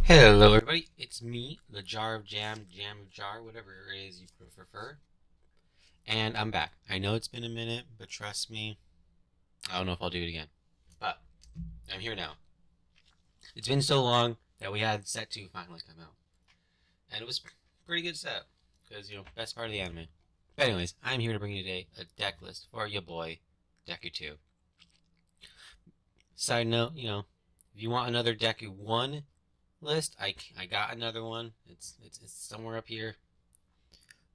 Hello, everybody. It's me, the Jar of Jam of Jar, whatever it is you prefer. And I'm back. I know it's been a minute, but trust me, I don't know if I'll do it again. But I'm here now. It's been so long that we had set 2 finally come out. And it was a pretty good set. Because, best part of the anime. But anyways, I'm here to bring you today a deck list for your boy, Deku 2. Side note, if you want another Deku 1 list, I got another one. It's somewhere up here.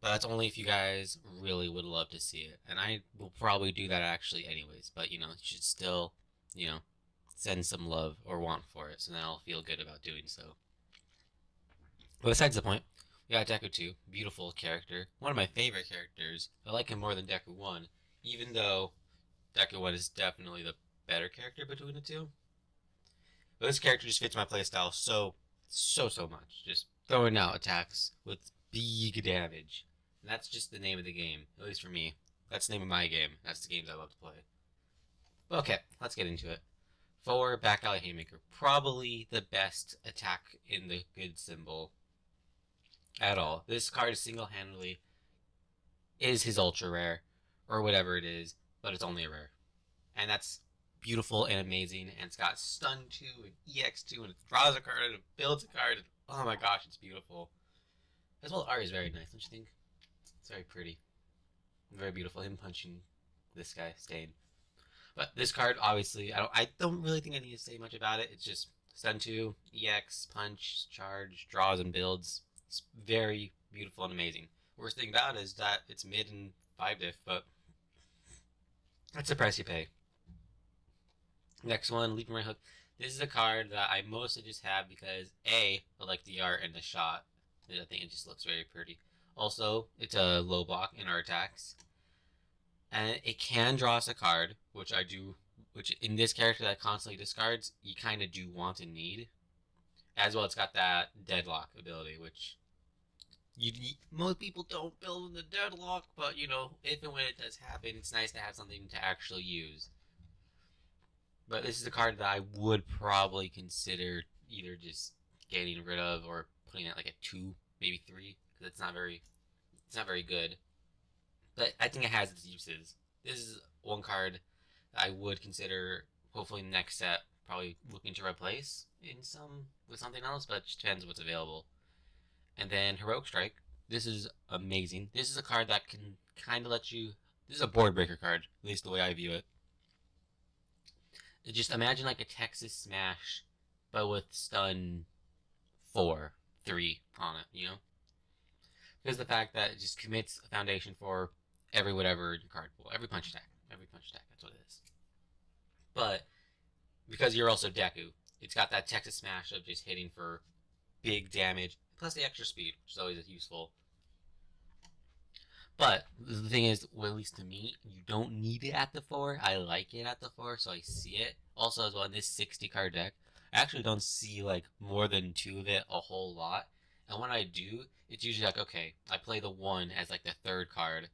But that's only if you guys really would love to see it. And I will probably do that actually anyways. But, you should still, you know, send some love or want for it. So then I'll feel good about doing so. But besides the point, we got Deku 2. Beautiful character. One of my favorite characters. I like him more than Deku 1. Even though Deku 1 is definitely the better character between the two. But this character just fits my playstyle so much. Just throwing out attacks with big damage. And that's just the name of the game, at least for me. That's the name of my game. That's the games I love to play. But okay, let's get into it. For Back Alley Haymaker, probably the best attack in the good symbol at all. This card single-handedly is his ultra rare, or whatever it is, but it's only a rare. And that's beautiful and amazing, and it's got stun 2 and EX2, and it draws a card and it builds a card, and oh my gosh, it's beautiful. As well, art is very nice, don't you think? It's very pretty. Very beautiful. Him punching this guy, Stain. But this card, obviously, I don't really think I need to say much about it. It's just stun 2, EX, punch, charge, draws, and builds. It's very beautiful and amazing. Worst thing about it is that it's mid and 5 diff, but that's the price you pay. Next one, Leaping Right Hook. This is a card that I mostly just have because A, I like the art and the shot. I think it just looks very pretty. Also, it's a low block in our attacks. And it can draw us a card, which I do, which in this character that constantly discards, you kind of do want and need. As well, it's got that deadlock ability, which most people don't build in the deadlock, but if and when it does happen, it's nice to have something to actually use. But this is a card that I would probably consider either just getting rid of or putting it like a 2, maybe 3, because it's not very good. But I think it has its uses. This is one card that I would consider, hopefully in the next set, probably looking to replace with something else, but it just depends what's available. And then Heroic Strike. This is amazing. This is a card that can kind of let you. This is a board breaker card, at least the way I view it. Just imagine like a Texas Smash, but with stun 4, 3 on it, Because the fact that it just commits a foundation for every whatever in your card pool, every punch attack, that's what it is. But because you're also Deku, it's got that Texas Smash of just hitting for big damage, plus the extra speed, which is always useful. But the thing is, well, at least to me, you don't need it at the 4. I like it at the 4, so I see it. Also, as well, in this 60 card deck, I actually don't see like more than 2 of it a whole lot. And when I do, it's usually like, okay, I play the 1 as like the 3rd card,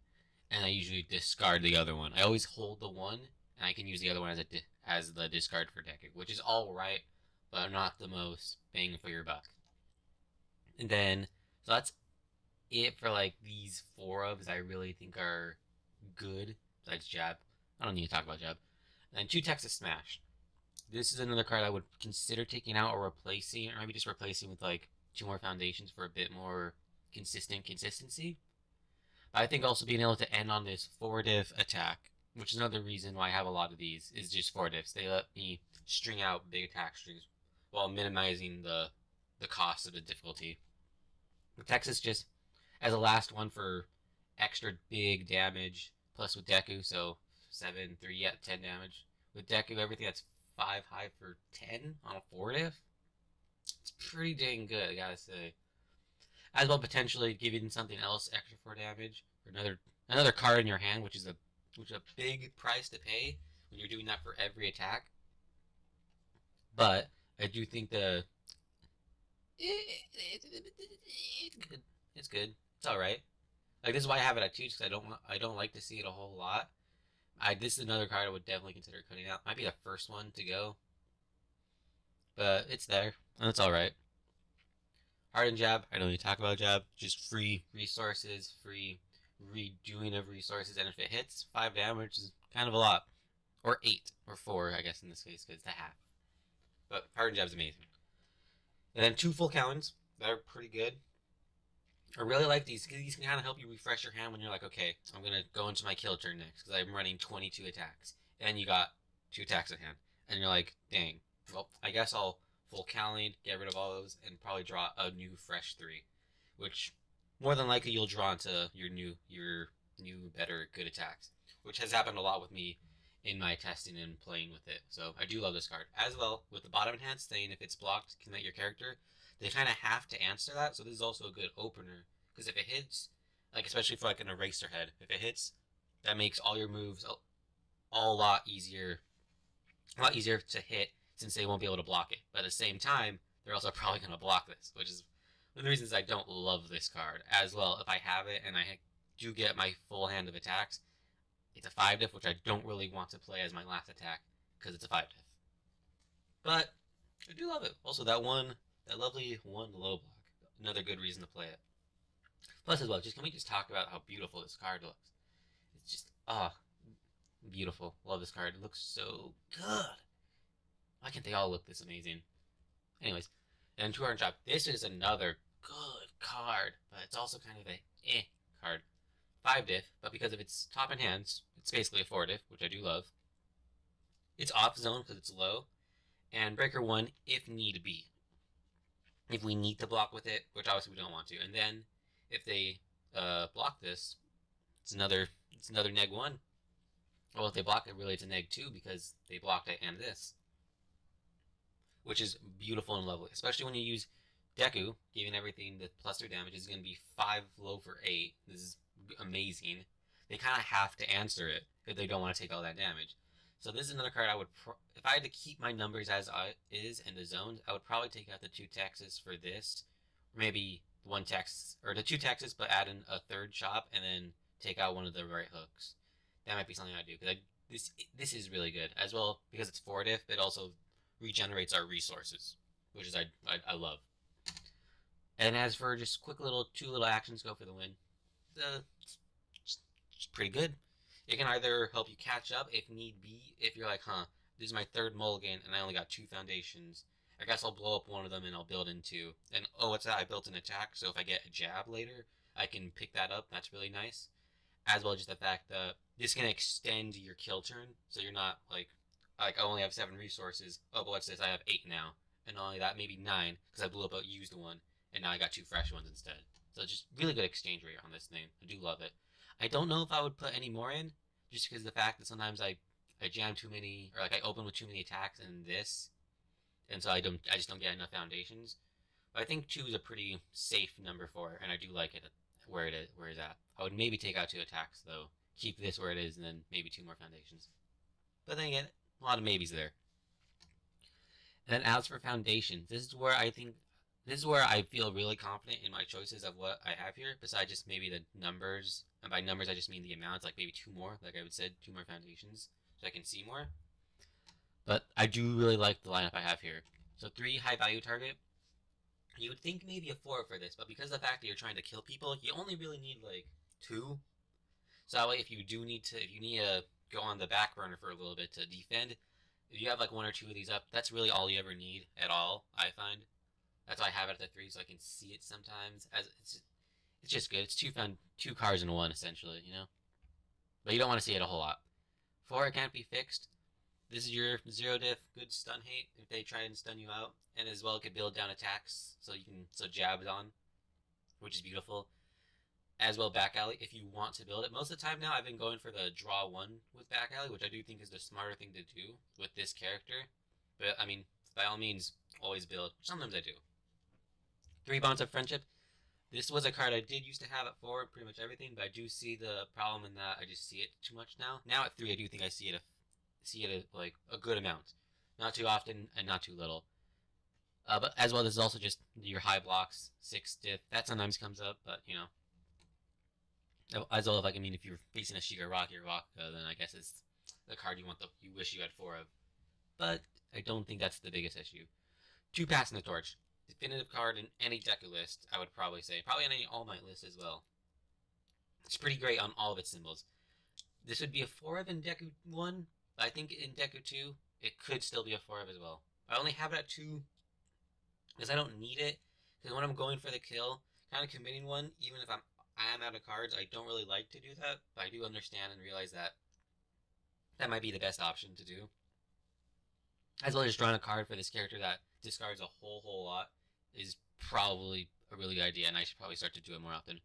and I usually discard the other one. I always hold the 1, and I can use the other one as the discard for Deku, which is alright, but not the most bang for your buck. And then, so that's it for like these 4 ofs I really think are good, besides Jab. I don't need to talk about Jab. And 2 Texas Smash. This is another card I would consider taking out or replacing, or maybe just replacing with like 2 more foundations for a bit more consistency. But I think also being able to end on this 4 diff attack, which is another reason why I have a lot of these, is just 4 diffs. They let me string out big attack strings while minimizing the cost of the difficulty. The Texas just as a last one for extra big damage, plus with Deku, so 7, 3, yeah, 10 damage. With Deku, everything that's 5 high for 10 on a 4 diff. It's pretty dang good, I gotta say. As well, potentially giving something else extra 4 damage, or another card in your hand, which is a big price to pay when you're doing that for every attack. But I do think it's good. It's all right. Like this is why I have it at 2, because I don't like to see it a whole lot. This is another card I would definitely consider cutting out. Might be the first one to go, but it's there and it's all right. Hardened Jab, I don't need to talk about Jab. Just free resources, free redoing of resources, and if it hits, 5 damage is kind of a lot. Or 8, or 4, I guess in this case, because it's a half. But Hardened Jab's amazing. And then 2 full Cowens, that are pretty good. I really like these because these can kind of help you refresh your hand when you're like, okay, I'm going to go into my kill turn next because I'm running 22 attacks. And you got 2 attacks at hand. And you're like, dang, well, I guess I'll full Cowling, get rid of all those, and probably draw a new fresh 3. Which, more than likely, you'll draw into your new, better, good attacks. Which has happened a lot with me in my testing and playing with it. So I do love this card. As well, with the bottom enhance saying if it's blocked, commit your character, they kind of have to answer that. So this is also a good opener. Because if it hits, like especially for like an eraser head, if it hits, that makes all your moves a lot easier to hit since they won't be able to block it. But at the same time, they're also probably going to block this, which is one of the reasons I don't love this card. As well, if I have it and I do get my full hand of attacks, it's a 5 diff, which I don't really want to play as my last attack because it's a 5 diff. But I do love it. Also, that lovely 1 low block, another good reason to play it. Plus, as well, can we just talk about how beautiful this card looks? It's just, beautiful. Love this card. It looks so good. Why can't they all look this amazing? Anyways, and 2 Orange Job. This is another good card, but it's also kind of a card. 5 diff, but because of its top in hands, it's basically a 4 diff, which I do love. It's off zone because it's low, and breaker 1 if need be. If we need to block with it, which obviously we don't want to, and then if they block this, it's another neg 1. Well, if they block it, really it's a neg 2 because they blocked it and this, which is beautiful and lovely, especially when you use Deku, giving everything the plus 3 damage is going to be 5 low for 8. This is amazing. They kind of have to answer it if they don't want to take all that damage. So this is another card I would, if I had to keep my numbers as is and the zones, I would probably take out the 2 Texas for this, or maybe 1 Texas, or the 2 Texas, but add in a 3rd shop and then take out one of the right hooks. That might be something I do because this is really good as well because it's 4 diff. It also regenerates our resources, which is I love. And as for just quick 2 little actions go for the win, it's pretty good. It can either help you catch up if need be. If you're like, this is my 3rd mulligan and I only got 2 foundations. I guess I'll blow up one of them and I'll build into. And oh, what's that? I built an attack, so if I get a jab later, I can pick that up. That's really nice. As well as just the fact that this can extend your kill turn, so you're not like I only have 7 resources. Oh, but what's this? I have 8 now, and not only that, maybe 9 because I blew up a used one, and now I got 2 fresh ones instead. So just really good exchange rate on this thing. I do love it. I don't know if I would put any more in, just because of the fact that sometimes I jam too many, or like I open with too many attacks in this, and so I just don't get enough foundations. But I think 2 is a pretty safe number for it, and I do like it where it's at. I would maybe take out 2 attacks though, keep this where it is, and then maybe 2 more foundations. But then again, a lot of maybes there. And then as for foundations, this is where I feel really confident in my choices of what I have here, besides just maybe the numbers. And by numbers, I just mean the amounts, like maybe 2 more, like I would said, 2 more foundations, so I can see more. But I do really like the lineup I have here. So 3 high value target. You would think maybe a 4 for this, but because of the fact that you're trying to kill people, you only really need like 2. So that way, if you need to go on the back burner for a little bit to defend, if you have like 1 or 2 of these up, that's really all you ever need at all, I find. That's why I have it at the 3, so I can see it sometimes. As it's just good. It's 2 cards in 1, essentially, you know? But you don't want to see it a whole lot. 4, it can't be fixed. This is your 0 diff, good stun hate if they try and stun you out. And as well, it could build down attacks, so jabs on, which is beautiful. As well, back alley, if you want to build it. Most of the time now, I've been going for the draw 1 with back alley, which I do think is the smarter thing to do with this character. But, I mean, by all means, always build. Sometimes I do. 3 Bonds of Friendship. This was a card I did used to have at 4, pretty much everything, but I do see the problem in that I just see it too much now. Now at 3, I do think I see it like a good amount. Not too often and not too little. But as well, this is also just your high blocks, 6 diff. That sometimes comes up, but, you know. As well, if you're facing a Shigaraki or Waka, then I guess it's the card you wish you had 4 of. But I don't think that's the biggest issue. 2 Passing the Torch. definitive card in any deku list, I would probably say. Probably in any All Might list as well. It's pretty great on all of its symbols. This would be a 4 of in Deku 1, but I think in Deku 2, it could still be a 4 of as well. I only have it at 2 because I don't need it. Because when I'm going for the kill, kind of committing one, even if I am out of cards, I don't really like to do that. But I do understand and realize that that might be the best option to do. As well as drawing a card for this character that discards a whole lot is probably a really good idea, and I should probably start to do it more often.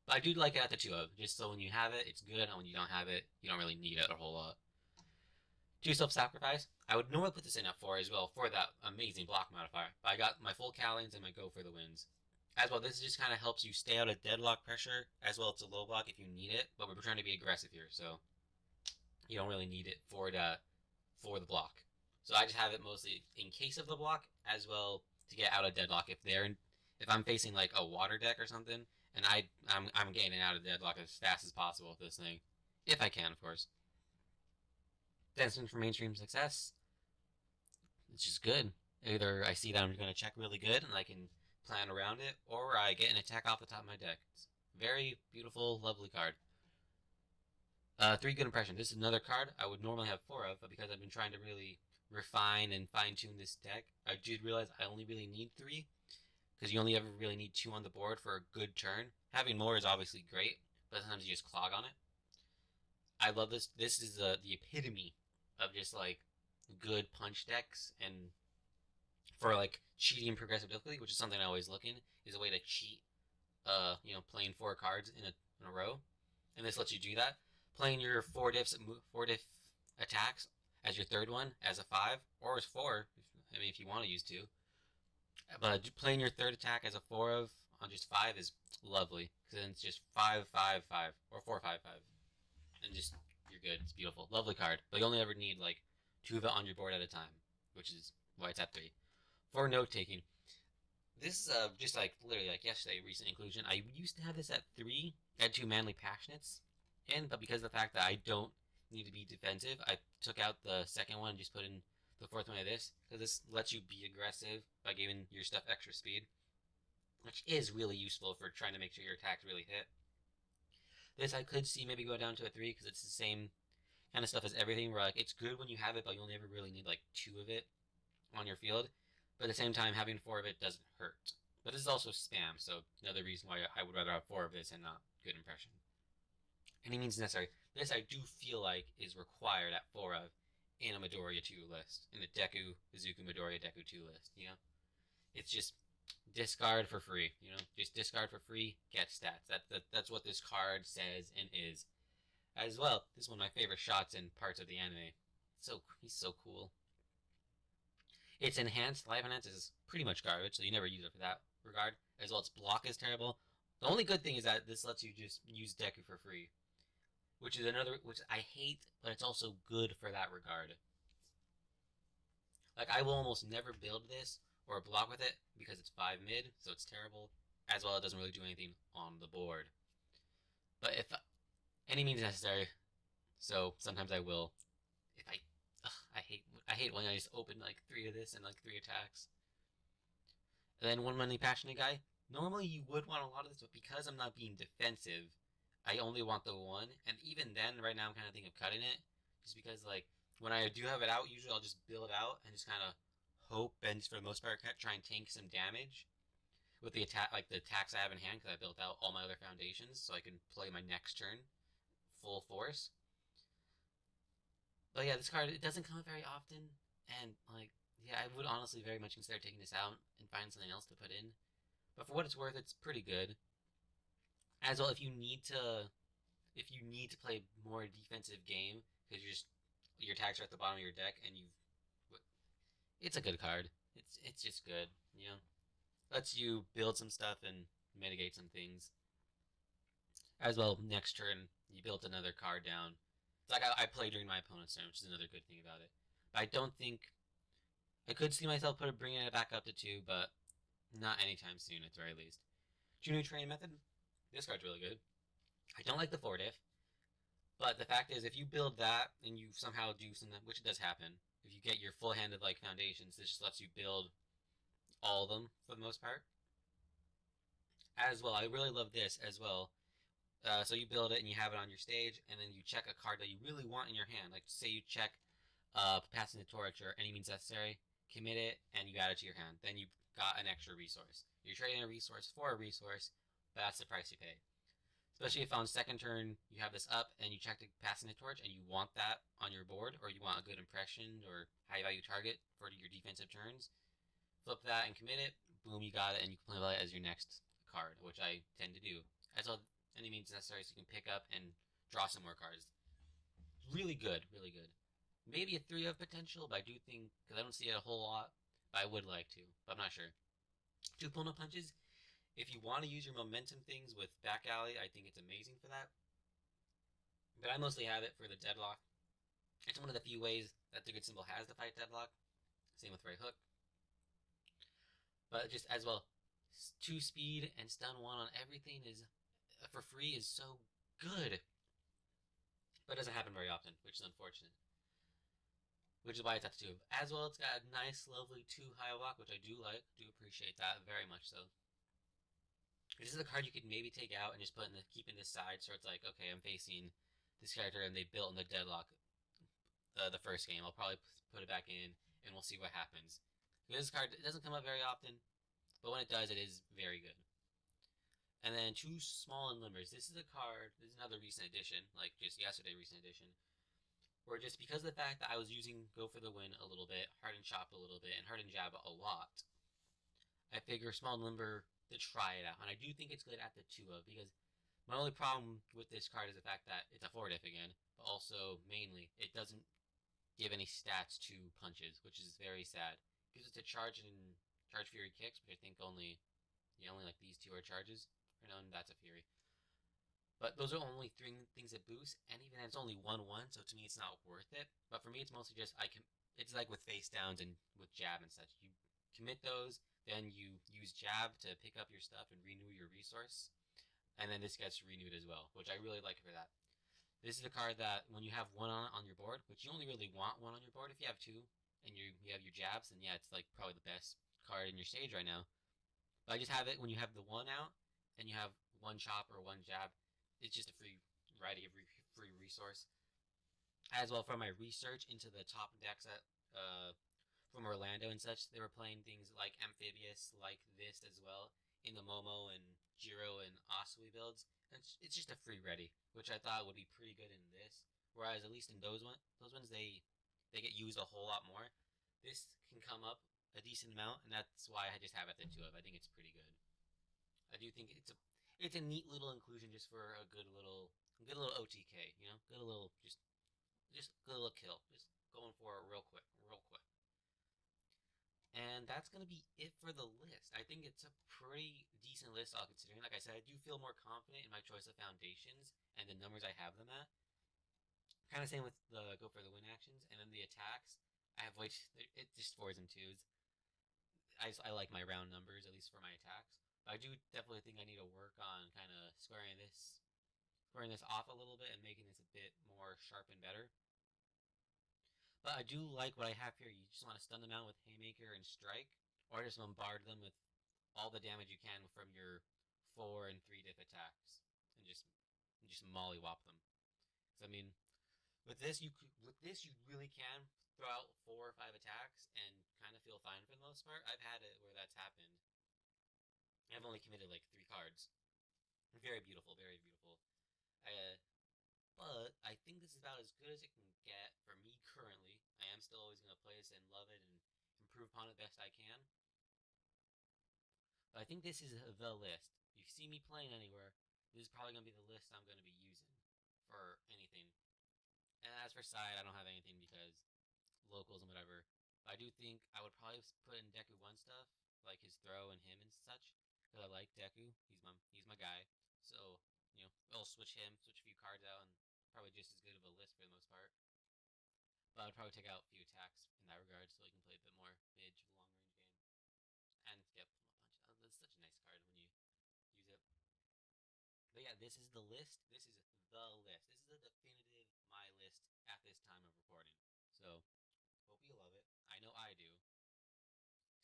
But I do like it at the 2 of, just so when you have it, it's good, and when you don't have it, you don't really need it a whole lot. 2 self-sacrifice. I would normally put this in at 4 as well for that amazing block modifier, but I got my full Callings and my Go for the Wins. As well, this just kind of helps you stay out of deadlock pressure, as well as a low block if you need it, but we're trying to be aggressive here, so you don't really need it for the block. So I just have it mostly in case of the block, as well to get out of deadlock if I'm facing like a water deck or something, and I'm getting out of deadlock as fast as possible with this thing, if I can, of course. Destined for mainstream success. It's just good. Either I see that I'm going to check really good and I can plan around it, or I get an attack off the top of my deck. It's a very beautiful, lovely card. 3 good impressions. This is another card I would normally have 4 of, but because I've been trying to really refine and fine-tune this deck, I did realize I only really need 3, because you only ever really need 2 on the board for a good turn. Having more is obviously great, but sometimes you just clog on it. I love this. This is the epitome of just like good punch decks, and for like cheating progressive difficulty, which is something I always look in, is a way to cheat. Playing 4 cards in a row, and this lets you do that. Playing your 4 diff attacks as your third one as a 5 or as 4. If you want to use 2, but playing your third attack as a 4 of on just 5 is lovely, because then it's just 5/5/5 or 4/5/5, and just you're good. It's beautiful, lovely card. But you only ever need like 2 of it on your board at a time, which is why it's at 3. For note taking, this is just like literally like yesterday, recent inclusion. I used to have this at 3, at 2 manly passionates in, but because of the fact that I don't need to be defensive, I took out the second one and just put in the 4th one of this, because this lets you be aggressive by giving your stuff extra speed, which is really useful for trying to make sure your attacks really hit. This I could see maybe go down to a 3, because it's the same kind of stuff as everything, where like it's good when you have it, but you only ever really need like 2 of it on your field. But at the same time, having 4 of it doesn't hurt. But this is also spam, so another reason why I would rather have 4 of this and not good impression. Any means necessary. This I do feel like is required at 4 of in a Midoriya 2 list, in a Izuku Midoriya Deku 2 list, It's just discard for free, Just discard for free, get stats. That's what this card says and is. As well, this is one of my favorite shots in parts of the anime. He's so cool. It's enhanced. Life enhanced is pretty much garbage, so you never use it for that regard. As well, its block is terrible. The only good thing is that this lets you just use Deku for free, which I hate, but it's also good for that regard. Like, I will almost never build this or block with it because it's 5 mid, so it's terrible. As well, it doesn't really do anything on the board. But if any means necessary, so sometimes I will. If I hate when I just open like 3 of this and like 3 attacks. And then 1 money passionate guy. Normally you would want a lot of this, but because I'm not being defensive, I only want the 1. And even then, right now I'm kind of thinking of cutting it, just because like when I do have it out, usually I'll just build out and just kind of hope and just for the most part try and tank some damage with the attacks I have in hand, because I built out all my other foundations so I can play my next turn full force. But yeah, this card, it doesn't come up very often, and like, yeah, I would honestly very much consider taking this out and find something else to put in. But for what it's worth, it's pretty good. As well, if you need to play more defensive game because your attacks are at the bottom of your deck and it's a good card. It's just good, Lets you build some stuff and mitigate some things. As well, next turn you built another card down. It's like I play during my opponent's turn, which is another good thing about it. But I don't think I could see myself bringing it back up to 2, but not anytime soon, at the very least. Junior training method. This card's really good. I don't like the 4 diff, but the fact is, if you build that and you somehow do something, which does happen, if you get your full hand of like foundations, this just lets you build all of them for the most part. As well, I really love this as well. So you build it and you have it on your stage, and then you check a card that you really want in your hand. Like say you check passing the torch or any means necessary, commit it, and you add it to your hand. Then you got an extra resource. You're trading a resource for a resource, but that's the price you pay. Especially if on second turn you have this up and you check the passing the torch and you want that on your board, or you want a good impression or high value target for your defensive turns, flip that and commit it. Boom, you got it, and you can play it as your next card, which I tend to do. As all any means necessary, so you can pick up and draw some more cards. Really good, really good. Maybe a 3 of potential, but I do think, because I don't see it a whole lot, but I would like to, but I'm not sure. 2 pull-up punches. If you want to use your momentum things with back alley, I think it's amazing for that. But I mostly have it for the deadlock. It's one of the few ways that the good symbol has to fight deadlock. Same with right hook. But just as well, 2 speed and stun 1 on everything is for free is so good. But it doesn't happen very often, which is unfortunate. Which is why it's at 2. As well, it's got a nice, lovely 2 high block, which I do like. Do appreciate that very much so. This is a card you could maybe take out and just put in the keep in this side, so it's like, okay, I'm facing this character and they built in the deadlock the first game. I'll probably put it back in and we'll see what happens. This card it doesn't come up very often, but when it does, it is very good. And then 2 small and limbers. This is a card, this is another recent edition, like just yesterday recent edition, where just because of the fact that I was using Go for the Win a little bit, Harden Chop a little bit, and Harden Jab a lot, I figure small and limber to try it out. And I do think it's good at the 2 of, because my only problem with this card is the fact that it's a 4-diff again, but also mainly it doesn't give any stats to punches, which is very sad. Gives it to charge and charge fury kicks, which I think only like these 2 are charges. No, and that's a fury. But those are only 3 things that boost, and even then it's only 1/1, so to me it's not worth it. But for me it's mostly just it's like with face downs and with jab and such. You commit those, then you use jab to pick up your stuff and renew your resource. And then this gets renewed as well, which I really like for that. This is a card that when you have 1 on your board, which you only really want 1 on your board. If you have 2 and you have your jabs, then yeah, it's like probably the best card in your stage right now. But I just have it when you have the 1 out and you have 1 chop or 1 jab. It's just a free variety of free resource. As well, from my research into the top decks that from Orlando and such, they were playing things like Amphibious, like this as well, in the Momo and Jiro and Asui builds. And it's just a free ready, which I thought would be pretty good in this. Whereas at least in those ones they get used a whole lot more. This can come up a decent amount, and that's why I just have it at the 2 of. I think it's pretty good. I do think it's a neat little inclusion just for a good little OTK, you know, good little just good little kill, just going for it real quick. And that's gonna be it for the list. I think it's a pretty decent list, all considering. Like I said, I do feel more confident in my choice of foundations and the numbers I have them at. Kind of same with the go for the win actions, and then the attacks. I have it just 4s and 2s. I like my round numbers, at least for my attacks. But I do definitely think I need to work on kind of squaring this off a little bit and making this a bit more sharp and better. But I do like what I have here. You just want to stun them out with Haymaker and Strike, or just bombard them with all the damage you can from your 4 and 3 diff attacks, and just mollywop them. Because I mean, with this you really can throw out 4 or 5 attacks and kind of feel fine for the most part. I've had it where that's happened. I've only committed like 3 cards. Very beautiful, very beautiful. But I think this is about as good as it can get for me currently. I am still always going to play this and love it and improve upon it best I can. But I think this is the list. If you see me playing anywhere, this is probably going to be the list I'm going to be using for anything. And as for side, I don't have anything because locals and whatever. But I do think I would probably put in Deku 1 stuff, like his throw and him and such. Because I like Deku. He's my guy. So, you know, I'll switch a few cards out, and probably just as good of a list for the most part. But I'd probably take out a few attacks in that regard so he can play a bit more mid to long range game. And yep, punch. Oh, that's such a nice card when you use it. But yeah, this is the list. This is the list. This is the definitive my list at this time of recording. So hope you love it. I know I do.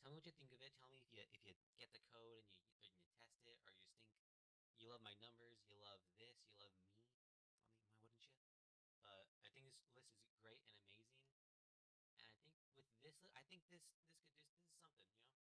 Tell me what you think of it. Tell me if you get the code and you test it, or you just think you love my numbers, you love this, you love me. I mean, why wouldn't you? But I think this list is great and amazing. And I think with this, I think this is something.